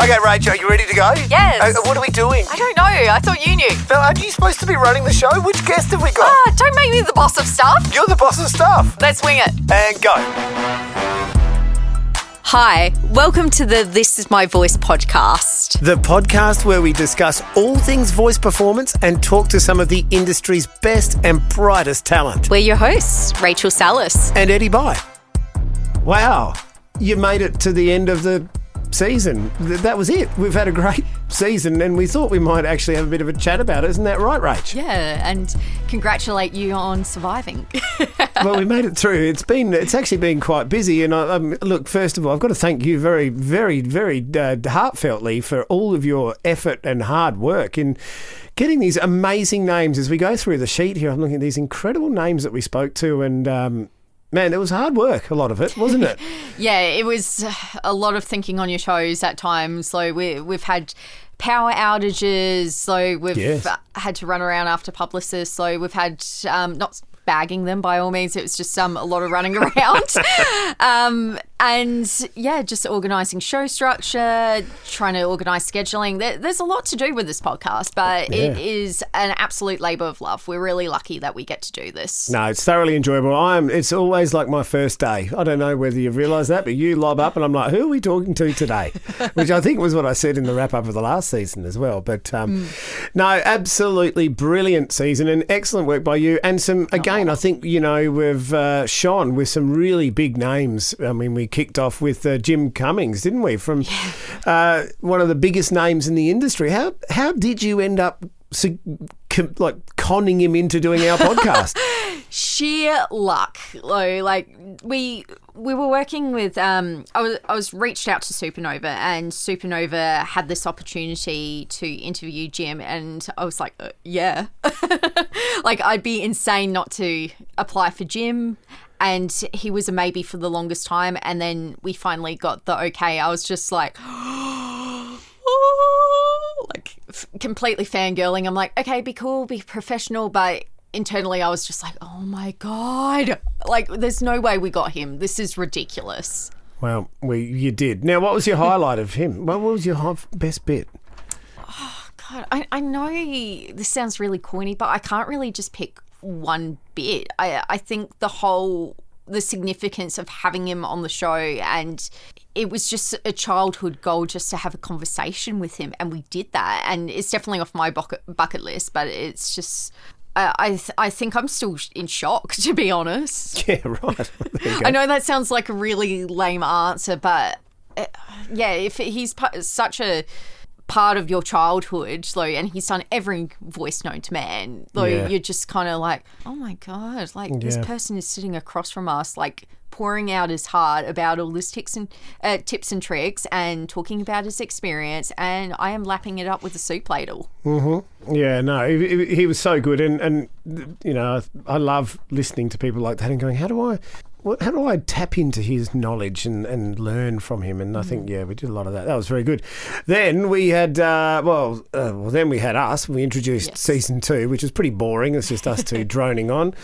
Okay, Rach, are you ready to go? Yes. What are we doing? I don't know. I thought you knew. Phil, aren't you supposed to be running the show? Which guest have we got? Don't make me the boss of stuff. You're the boss of stuff. Let's wing it. And go. Hi, welcome to the This Is My Voice podcast. The podcast where we discuss all things voice performance and talk to some of the industry's best and brightest talent. We're your hosts, Rachel Salas. And Eddie Bye. Wow, you made it to the end of the season. That was it. We've had a great season and we thought we might actually have a bit of a chat about it. Isn't that right, Rach? Yeah, and congratulate you on surviving. Well, we made it through. It's actually been quite busy. And look, first of all, I've got to thank you very, very, very heartfeltly for all of your effort and hard work in getting these amazing names. As we go through the sheet here, I'm looking at these incredible names that we spoke to and man, it was hard work, a lot of it, wasn't it? Yeah, it was a lot of thinking on your toes at times. So we've had power outages, so we've had to run around after publicists. So we've had, not bagging them by all means, it was just a lot of running around. And yeah, just organising show structure, trying to organise scheduling. There's a lot to do with this podcast, but it is an absolute labour of love. We're really lucky that we get to do this. No, it's thoroughly enjoyable. It's always like my first day. I don't know whether you've realised that, but you lob up and I'm like, who are we talking to today? Which I think was what I said in the wrap-up of the last season as well. But no, absolutely brilliant season and excellent work by you. And I think, we've shone with some really big names. I mean, we kicked off with Jim Cummings, didn't we? From one of the biggest names in the industry. How did you end up conning him into doing our podcast? Sheer luck. Like we were working with I was reached out to Supernova, and Supernova had this opportunity to interview Jim, and I was like, yeah. Like, I'd be insane not to apply for Jim. And he was a maybe for the longest time. And then we finally got the okay. I was just like, completely fangirling. I'm like, okay, be cool, be professional. But internally I was just like, oh my God. Like, there's no way we got him. This is ridiculous. Well, you did. Now, what was your highlight of him? What was your best bit? Oh, God. I know this sounds really corny, but I can't really just pick one bit. I think the significance of having him on the show, and it was just a childhood goal just to have a conversation with him, and we did that, and it's definitely off my bucket list, but it's just I think I'm still in shock, to be honest. Yeah, right. I know that sounds like a really lame answer, but if he's such a part of your childhood, and he's done every voice known to man, you're just kind of like, oh my God, this person is sitting across from us, like pouring out his heart about all his tips and tricks and talking about his experience, and I am lapping it up with a soup ladle. Mm-hmm. Yeah, no, he was so good, and I love listening to people like that and going, how do I tap into his knowledge and learn from him? And I think, we did a lot of that. That was very good. Then we had, then we had us. We introduced season 2, which was pretty boring. It's just us two droning on.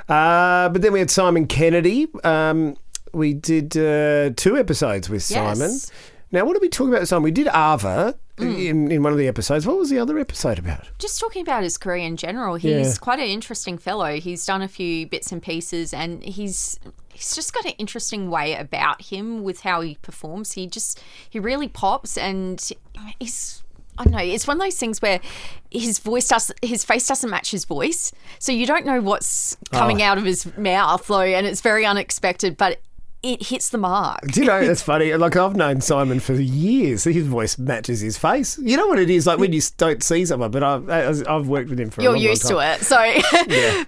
But then we had Simon Kennedy. We did 2 episodes with Simon. Now, what did we talk about this time? We did Ava in one of the episodes. What was the other episode about? Just talking about his career in general. He's quite an interesting fellow. He's done a few bits and pieces, and he's just got an interesting way about him with how he performs. He really pops, and I don't know, it's one of those things where his face doesn't match his voice, so you don't know what's coming out of his mouth, and it's very unexpected, but it hits the mark. Do you know, that's funny. Like, I've known Simon for years. His voice matches his face. You know what it is, like when you don't see someone, but I've worked with him for a long time. You're used to it. So,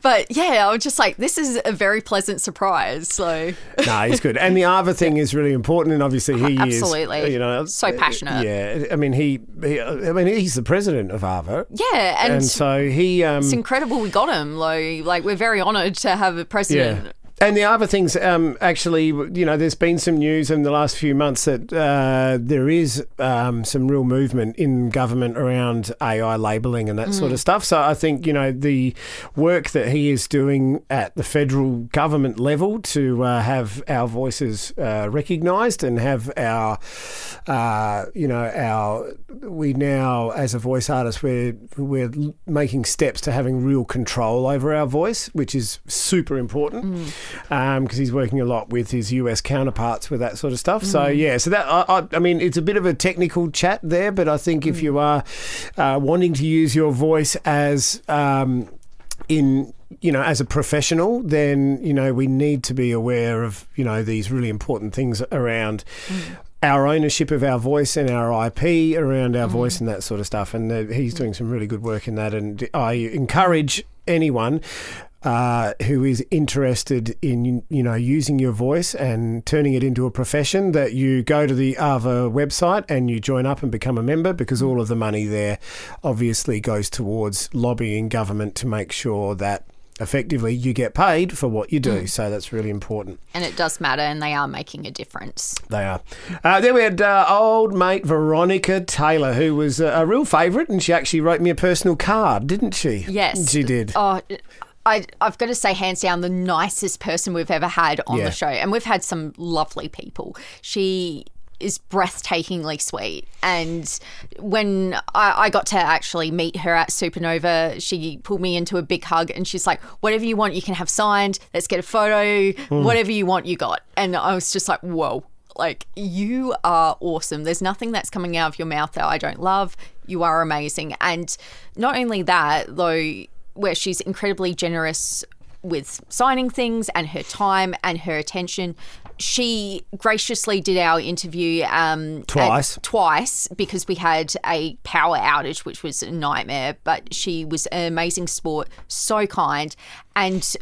but I was just like, this is a very pleasent surprise. So, no, he's good. And the Ava thing is really important, and obviously he absolutely. So passionate. Yeah. I mean, he's the president of Ava. Yeah. And so he... it's incredible we got him. Like, we're very honoured to have a president. Yeah. And the other things, actually, there's been some news in the last few months that there is some real movement in government around AI labelling and that sort of stuff. So I think, the work that he is doing at the federal government level to have our voices recognised and have our we now, as a voice artist, we're making steps to having real control over our voice, which is super important because he's working a lot with his US counterparts with that sort of stuff. So that I mean, it's a bit of a technical chat there, but I think if you are wanting to use your voice as as a professional, then, we need to be aware of, these really important things around our ownership of our voice and our IP around our voice and that sort of stuff. And he's doing some really good work in that. And I encourage anyone who is interested in, using your voice and turning it into a profession, that you go to the AVA website and you join up and become a member, because all of the money there obviously goes towards lobbying government to make sure that effectively you get paid for what you do. So that's really important. And it does matter, and they are making a difference. They are. Then we had old mate Veronica Taylor, who was a real favourite, and she actually wrote me a personal card, didn't she? Yes. She did. Oh, I've got to say, hands down, the nicest person we've ever had on the show. And we've had some lovely people. She is breathtakingly sweet. And when I got to actually meet her at Supernova, she pulled me into a big hug and she's like, whatever you want, you can have signed. Let's get a photo. Whatever you want, you got. And I was just like, whoa, like, you are awesome. There's nothing that's coming out of your mouth that I don't love. You are amazing. And not only that, though, where she's incredibly generous with signing things and her time and her attention. She graciously did our interview twice because we had a power outage, which was a nightmare, but she was an amazing sport, so kind, and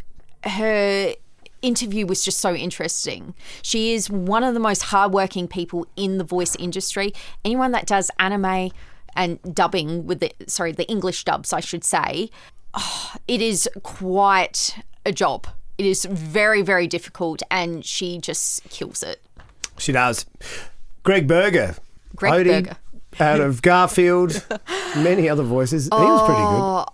her interview was just so interesting. She is one of the most hardworking people in the voice industry. Anyone that does anime and dubbing with the English dubs, I should say, it is quite a job. It is very, very difficult, and she just kills it. She does. Greg Berger. Out of Garfield, many other voices. He was pretty good.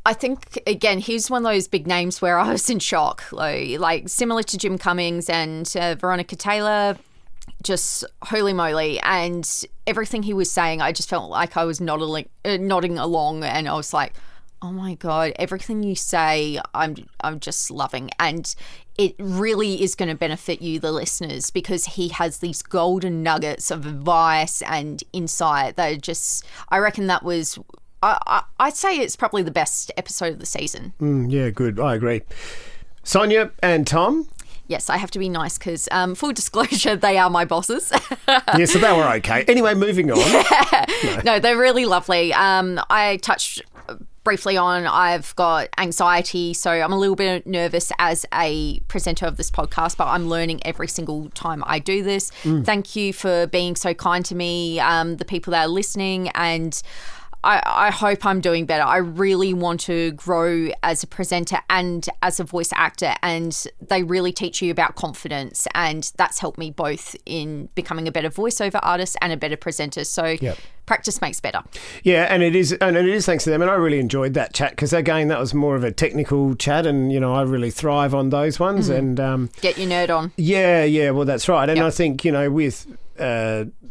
I think, again, he's one of those big names where I was in shock. Like similar to Jim Cummings and Veronica Taylor, just holy moly. And everything he was saying, I just felt like I was nodding along, and I was like, oh my God, everything you say, I'm just loving. And it really is going to benefit you, the listeners, because he has these golden nuggets of advice and insight that are just, I reckon that was, I'd say it's probably the best episode of the season. Yeah, good. I agree. Sonia and Tom? Yes, I have to be nice because, full disclosure, they are my bosses. Yeah, so they were okay. Anyway, moving on. No, they're really lovely. I touched briefly on, I've got anxiety, so I'm a little bit nervous as a presenter of this podcast, but I'm learning every single time I do this. Thank you for being so kind to me, the people that are listening, and I hope I'm doing better. I really want to grow as a presenter and as a voice actor, and they really teach you about confidence, and that's helped me both in becoming a better voiceover artist and a better presenter. So practice makes better. Yeah, and it is thanks to them, and I really enjoyed that chat because, again, that was more of a technical chat, and I really thrive on those ones. And get your nerd on. Yeah, well, that's right. And I think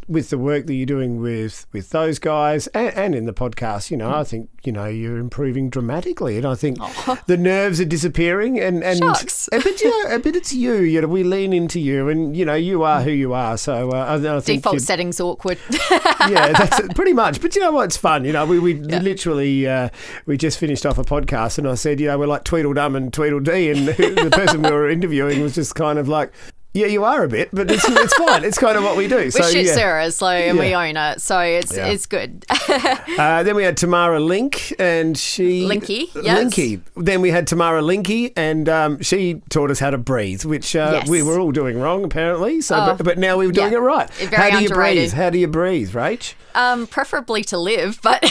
with the work that you're doing with those guys and in the podcast, I think, you're improving dramatically, and I think the nerves are disappearing, and Shucks. but it's you, we lean into you, and you are who you are. So I think default settings awkward. Yeah, that's pretty much. But you know what? It's fun. We literally we just finished off a podcast, and I said, we're like Tweedledum and Tweedledee, and the person we were interviewing was just kind of like, yeah, you are a bit, but it's fine. It's kind of what we do. We're shit Sarahs, and we own it, so it's good. Then we had Tamara Link, and she... Linky, yes. Linky. Then we had Tamara Linky, and she taught us how to breathe, which we were all doing wrong, apparently. So, but now we're doing it right. Very underrated. How do you breathe, Rach? Preferably to live, but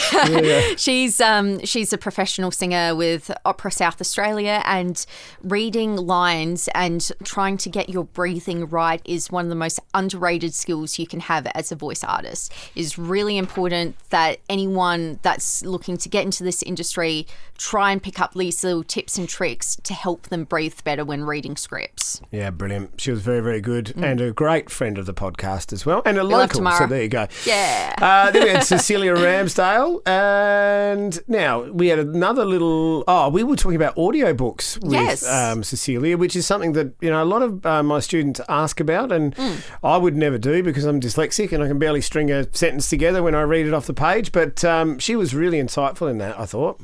she's a professional singer with Opera South Australia, and reading lines and trying to get your breathing breathing right is one of the most underrated skills you can have as a voice artist. It's really important that anyone that's looking to get into this industry try and pick up these little tips and tricks to help them breathe better when reading scripts. Yeah, brilliant. She was very, very good and a great friend of the podcast as well, and a love local, Tamara. so there you go. Yeah. Then we had Cecilia Ramsdale, and now we had another little... Oh, we were talking about audiobooks with Yes. Cecilia, which is something that, you know, a lot of my students ask about, and I would never do because I'm dyslexic and I can barely string a sentence together when I read it off the page, but she was really insightful in that, I thought.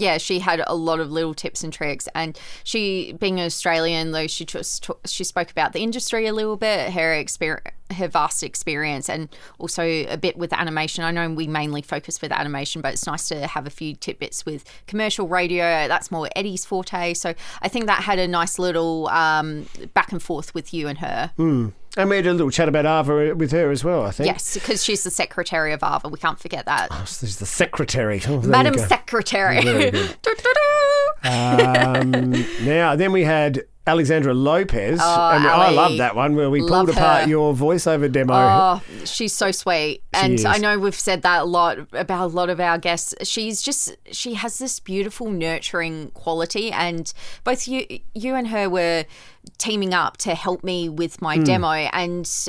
Yeah, she had a lot of little tips and tricks, and she, being an Australian, though, she spoke about the industry a little bit, her vast experience, and also a bit with animation. I know we mainly focus with animation, but it's nice to have a few tidbits with commercial radio. That's more Eddie's forte. So I think that had a nice little back and forth with you and her. And we had a little chat about Ava with her as well, I think. Yes, because she's the secretary of Ava. We can't forget that. Oh, so she's the secretary. Oh, Madam Secretary. Very good. Now, then we had Alexandra Lopez. I love that one where we pulled apart your voiceover demo. Oh, she's so sweet. And I I know we've said that a lot about a lot of our guests. She has this beautiful nurturing quality, and both you and her were teaming up to help me with my demo, and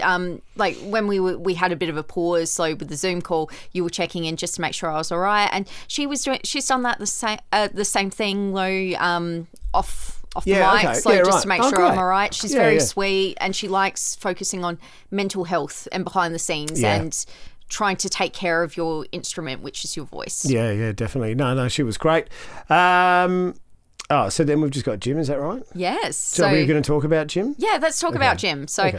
like when we had a bit of a pause, so with the Zoom call, you were checking in just to make sure I was all right, and she's done that the same thing though, off the mic, just to make sure great. I'm all right. She's very sweet, and she likes focusing on mental health and behind the scenes and trying to take care of your instrument, which is your voice. Yeah, definitely. No, she was great. So then we've just got Jim, is that right? Yes. So we're going to talk about Jim? Yeah, let's talk about Jim. So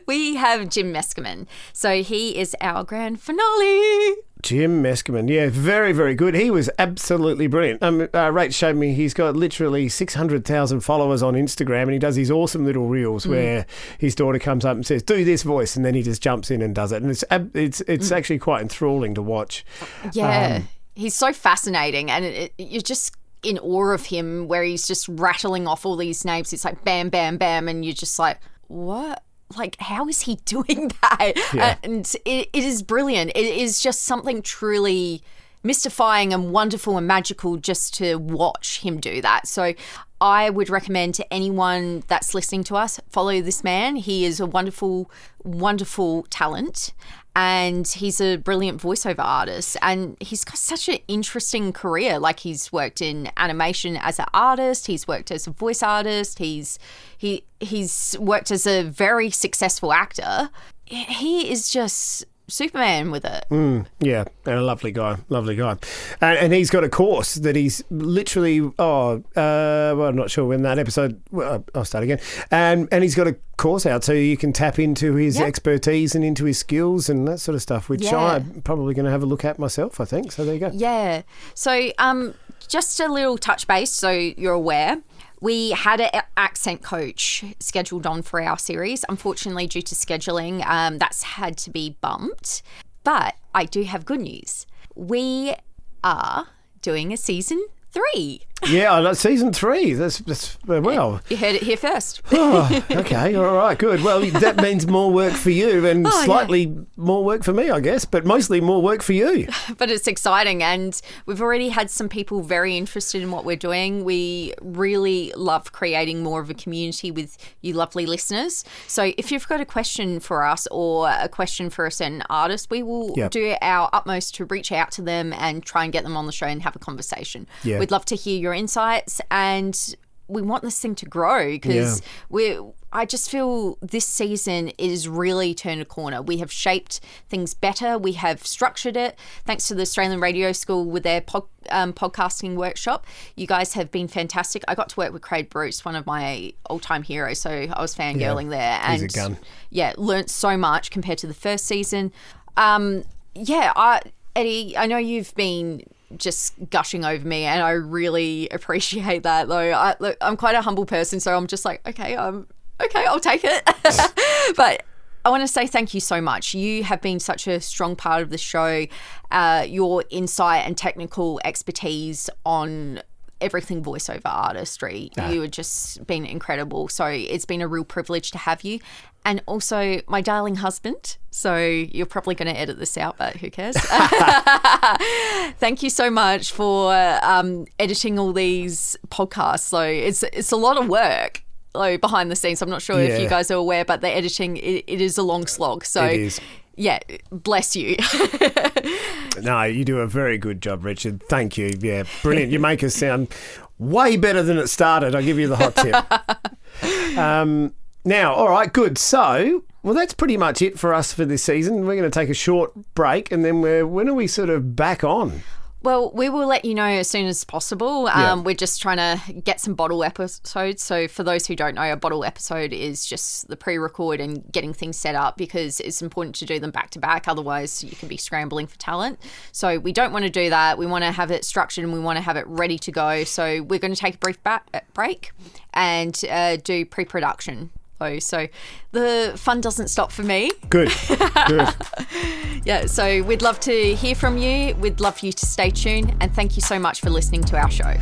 we have Jim Meskimen. So he is our grand finale. Jim Meskimen, yeah, very, very good. He was absolutely brilliant. Rach showed me he's got literally 600,000 followers on Instagram, and he does these awesome little reels where his daughter comes up and says, "Do this voice," and then he just jumps in and does it. And it's actually quite enthralling to watch. Yeah, he's so fascinating, and you're just in awe of him, where he's just rattling off all these names. It's like bam, bam, bam, and you're just like, what? Like, how is he doing that? Yeah. And it is brilliant. It is just something truly mystifying and wonderful and magical just to watch him do that. So I would recommend to anyone that's listening to us, follow this man. He is a wonderful, wonderful talent, and he's a brilliant voiceover artist, and he's got such an interesting career. Like, he's worked in animation as an artist, he's worked as a voice artist, he's worked as a very successful actor. He is just Superman with it. Yeah, and a lovely guy. And he's got a course that he's literally, well, I'm not sure when that episode, I'll start again. And he's got a course out so you can tap into his expertise and into his skills and that sort of stuff, which I'm probably going to have a look at myself, I think. So there you go. Yeah. So just a little touch base so you're aware. We had an accent coach scheduled on for our series. Unfortunately, due to scheduling, that's had to be bumped. But I do have good news. We are doing a season 3. Yeah, I like season 3. That's well. You heard it here first. Okay, all right, good. Well, that means more work for you and slightly more work for me, I guess, but mostly more work for you. But it's exciting, and we've already had some people very interested in what we're doing. We really love creating more of a community with you lovely listeners. So if you've got a question for us or a question for a certain artist, we will do our utmost to reach out to them and try and get them on the show and have a conversation. Yeah. We'd love to hear your insights, and we want this thing to grow because I just feel this season is really turned a corner. We have shaped things better. We have structured it thanks to the Australian Radio School with their podcasting workshop. You guys have been fantastic. I got to work with Craig Bruce, one of my all-time heroes, so I was fangirling there. And he's a gun. Yeah, learnt so much compared to the first season. Eddie, I know you've been just gushing over me, and I really appreciate that. Though I'm quite a humble person, so I'm just like, okay, I'll take it. But I want to say thank you so much. You have been such a strong part of the show. Your insight and technical expertise on everything voiceover artistry. You have just been incredible. So it's been a real privilege to have you. And also my darling husband. So you're probably going to edit this out, but who cares? Thank you so much for editing all these podcasts. So it's a lot of work behind the scenes. I'm not sure if you guys are aware, but the editing, it is a long slog. So it is. Yeah, bless you. No, you do a very good job, Richard. Thank you. Yeah, brilliant. You make us sound way better than it started. I'll give you the hot tip. Now, all right, good. So, well, that's pretty much it for us for this season. We're going to take a short break, and then when are we sort of back on? Well, we will let you know as soon as possible. We're just trying to get some bottle episodes. So for those who don't know, a bottle episode is just the pre-record and getting things set up, because it's important to do them back to back. Otherwise, you can be scrambling for talent. So we don't want to do that. We want to have it structured and we want to have it ready to go. So we're going to take a brief break and do pre-production. So the fun doesn't stop for me. Good. Yeah, so we'd love to hear from you. We'd love for you to stay tuned. And thank you so much for listening to our show.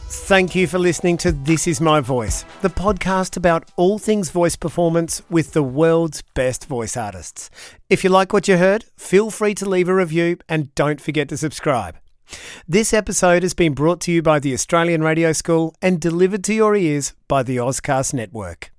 Thank you for listening to This Is My Voice, the podcast about all things voice performance with the world's best voice artists. If you like what you heard, feel free to leave a review and don't forget to subscribe. This episode has been brought to you by the Australian Radio School and delivered to your ears by the Ozcast Network.